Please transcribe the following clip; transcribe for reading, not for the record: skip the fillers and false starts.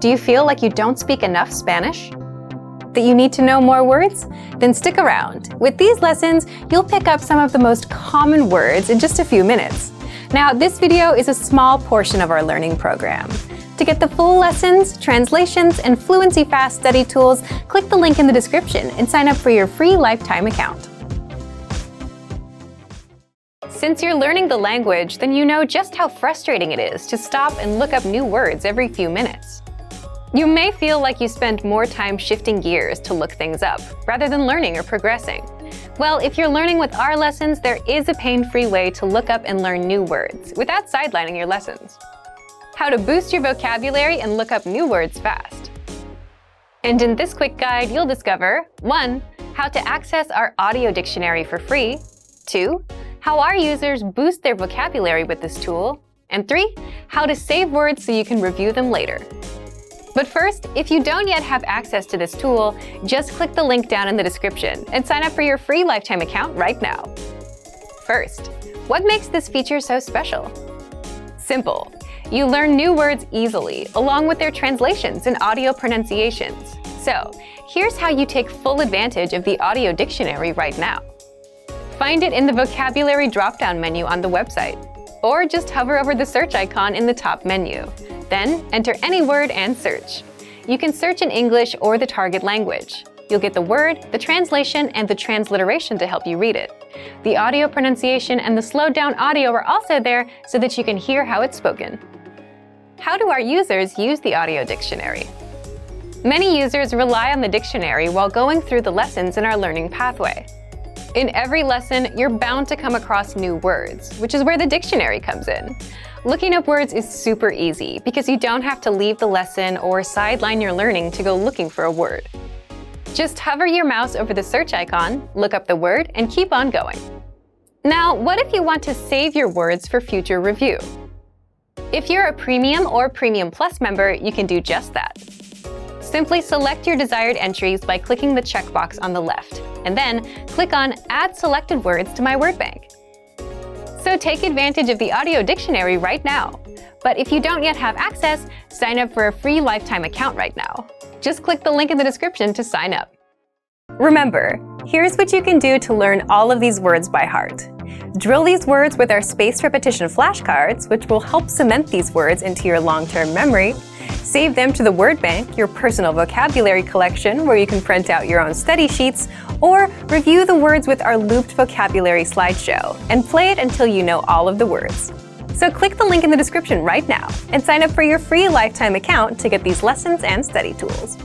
Do you feel like you don't speak enough Spanish? That you need to know more words? Then stick around. With these lessons, you'll pick up some of the most common words in just a few minutes. Now, this video is a small portion of our learning program. To get the full lessons, translations, and Fluency Fast study tools, click the link in the description and sign up for your free lifetime account. Since you're learning the language, then you know just how frustrating it is to stop and look up new words every few minutes. You may feel like you spend more time shifting gears to look things up, rather than learning or progressing. Well, if you're learning with our lessons, there is a pain-free way to look up and learn new words without sidelining your lessons. How to boost your vocabulary and look up new words fast. And in this quick guide, you'll discover 1. How to access our audio dictionary for free. 2. How our users boost their vocabulary with this tool. And 3. How to save words so you can review them later. But first, if you don't yet have access to this tool, just click the link down in the description and sign up for your free lifetime account right now. First, what makes this feature so special? Simple. You learn new words easily, along with their translations and audio pronunciations. So, here's how you take full advantage of the audio dictionary right now. Find it in the vocabulary drop-down menu on the website, or just hover over the search icon in the top menu. Then enter any word and search. You can search in English or the target language. You'll get the word, the translation, and the transliteration to help you read it. The audio pronunciation and the slowed down audio are also there so that you can hear how it's spoken. How do our users use the audio dictionary? Many users rely on the dictionary while going through the lessons in our learning pathway. In every lesson, you're bound to come across new words, which is where the dictionary comes in. Looking up words is super easy because you don't have to leave the lesson or sideline your learning to go looking for a word. Just hover your mouse over the search icon, look up the word, and keep on going. Now, what if you want to save your words for future review? If you're a Premium or Premium Plus member, you can do just that. Simply select your desired entries by clicking the checkbox on the left, and then click on Add Selected Words to My Word Bank. So take advantage of the audio dictionary right now. But if you don't yet have access, sign up for a free lifetime account right now. Just click the link in the description to sign up. Remember, here's what you can do to learn all of these words by heart. Drill these words with our spaced repetition flashcards, which will help cement these words into your long-term memory. Save them to the Word Bank, your personal vocabulary collection, where you can print out your own study sheets, or review the words with our looped vocabulary slideshow, and play it until you know all of the words. So click the link in the description right now and sign up for your free lifetime account to get these lessons and study tools.